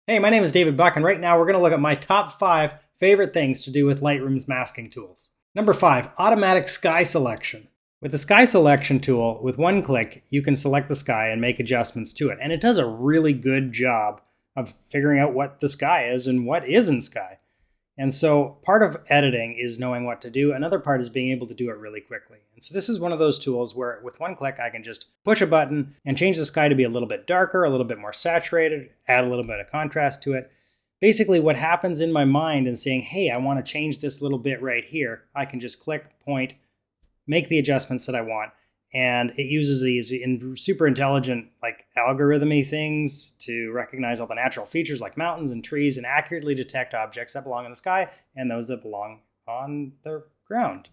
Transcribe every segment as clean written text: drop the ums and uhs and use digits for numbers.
Hey, my name is David Buck, and right now we're going to look at my top 5 favorite things to do with Lightroom's masking tools. Number 5, automatic sky selection. With the sky selection tool, with one click, you can select the sky and make adjustments to it. And it does a really good job of figuring out what the sky is and what isn't sky. And so part of editing is knowing what to do. Another part is being able to do it really quickly. And so this is one of those tools where with one click, I can just push a button and change the sky to be a little bit darker, a little bit more saturated, add a little bit of contrast to it. Basically what happens in my mind is saying, hey, I want to change this little bit right here. I can just click, point, make the adjustments that I want. And it uses these super intelligent, like algorithm-y things to recognize all the natural features like mountains and trees and accurately detect objects that belong in the sky and those that belong on the ground.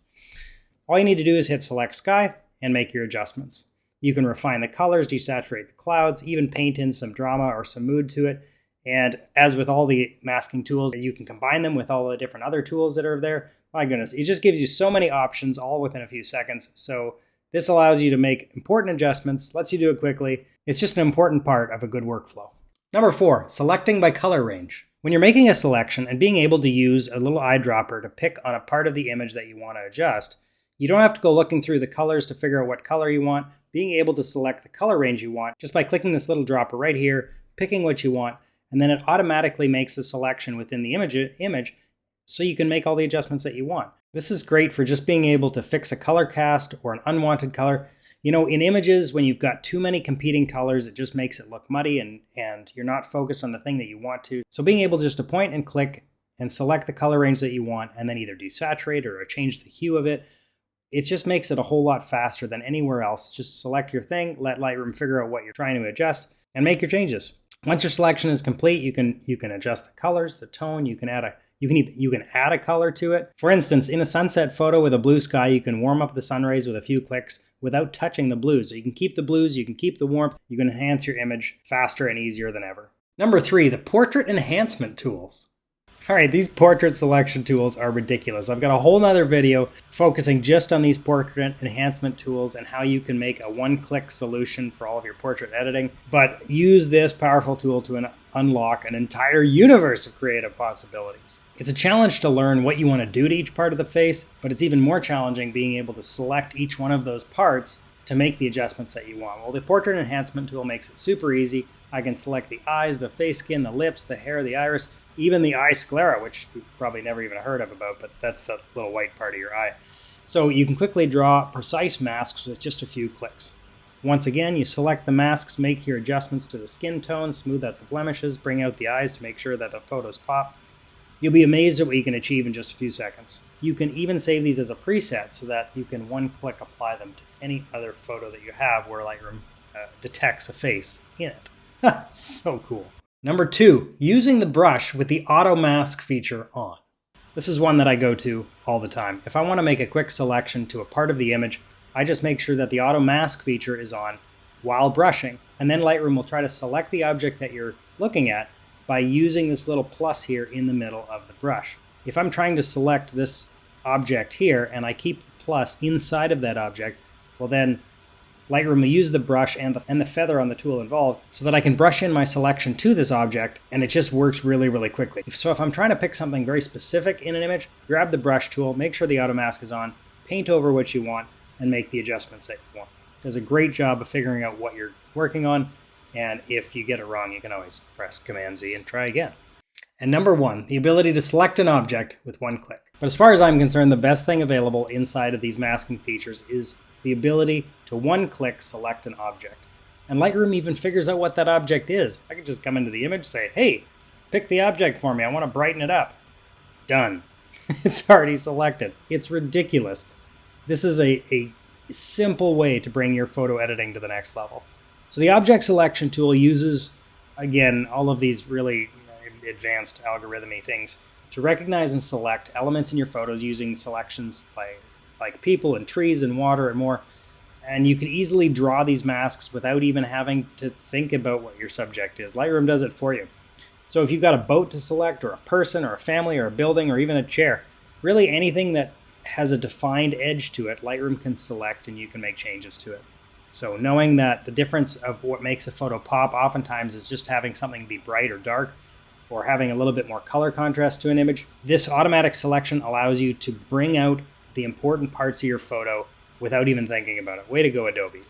All you need to do is hit select sky and make your adjustments. You can refine the colors, desaturate the clouds, even paint in some drama or some mood to it. And as with all the masking tools, you can combine them with all the different other tools that are there. My goodness, it just gives you so many options all within a few seconds. So this allows you to make important adjustments, lets you do it quickly. It's just an important part of a good workflow. Number 4, selecting by color range. When you're making a selection and being able to use a little eyedropper to pick on a part of the image that you want to adjust, you don't have to go looking through the colors to figure out what color you want. Being able to select the color range you want just by clicking this little dropper right here, picking what you want, and then it automatically makes the selection within the image so you can make all the adjustments that you want. This is great for just being able to fix a color cast or an unwanted color. You know, in images, when you've got too many competing colors, it just makes it look muddy and you're not focused on the thing that you want to. So being able just to point and click and select the color range that you want and then either desaturate or change the hue of it, it just makes it a whole lot faster than anywhere else. Just select your thing, let Lightroom figure out what you're trying to adjust, and make your changes. Once your selection is complete, you can adjust the colors, the tone, you can add a color to it. For instance, in a sunset photo with a blue sky, you can warm up the sun rays with a few clicks without touching the blues. So you can keep the blues, you can keep the warmth, you can enhance your image faster and easier than ever. Number 3, the portrait enhancement tools. All right, these portrait selection tools are ridiculous. I've got a whole nother video focusing just on these portrait enhancement tools and how you can make a one-click solution for all of your portrait editing. But use this powerful tool to unlock an entire universe of creative possibilities. It's a challenge to learn what you want to do to each part of the face, but it's even more challenging being able to select each one of those parts to make the adjustments that you want. Well, the portrait enhancement tool makes it super easy. I can select the eyes, the face skin, the lips, the hair, the iris, even the eye sclera, which you've probably never even heard of but that's the little white part of your eye. So you can quickly draw precise masks with just a few clicks. Once again, you select the masks, make your adjustments to the skin tone, smooth out the blemishes, bring out the eyes to make sure that the photos pop. You'll be amazed at what you can achieve in just a few seconds. You can even save these as a preset so that you can one-click apply them to any other photo that you have where Lightroom detects a face in it. So cool. Number 2, using the brush with the auto mask feature on. This is one that I go to all the time. If I want to make a quick selection to a part of the image, I just make sure that the auto mask feature is on while brushing. And then Lightroom will try to select the object that you're looking at by using this little plus here in the middle of the brush. If I'm trying to select this object here and I keep the plus inside of that object, well then Lightroom will use the brush and the feather on the tool involved so that I can brush in my selection to this object, and it just works really, really quickly. So if I'm trying to pick something very specific in an image, grab the brush tool, make sure the auto mask is on, paint over what you want, and make the adjustments that you want. It does a great job of figuring out what you're working on, and if you get it wrong, you can always press Command-Z and try again. And number 1, the ability to select an object with one click. But as far as I'm concerned, the best thing available inside of these masking features is the ability to one-click select an object. And Lightroom even figures out what that object is. I can just come into the image, say, hey, pick the object for me. I want to brighten it up. Done. It's already selected. It's ridiculous. This is a simple way to bring your photo editing to the next level. So the object selection tool uses, again, all of these really advanced algorithm-y things to recognize and select elements in your photos using selections like people and trees and water and more. And you can easily draw these masks without even having to think about what your subject is. Lightroom does it for you. So if you've got a boat to select, or a person, or a family, or a building, or even a chair, really anything that has a defined edge to it, Lightroom can select and you can make changes to it. So knowing that the difference of what makes a photo pop oftentimes is just having something be bright or dark, or having a little bit more color contrast to an image, this automatic selection allows you to bring out the important parts of your photo without even thinking about it. Way to go, Adobe.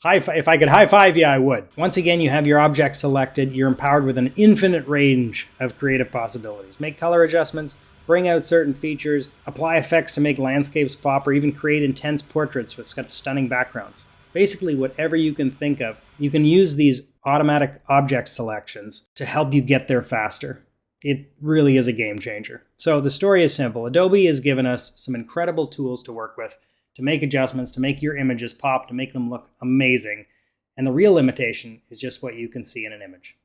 If I could high five you, I would. Once again, you have your object selected. You're empowered with an infinite range of creative possibilities. Make color adjustments, bring out certain features, apply effects to make landscapes pop, or even create intense portraits with stunning backgrounds. Basically, whatever you can think of, you can use these automatic object selections to help you get there faster. It really is a game changer. So the story is simple. Adobe has given us some incredible tools to work with, to make adjustments, to make your images pop, to make them look amazing. And the real limitation is just what you can see in an image.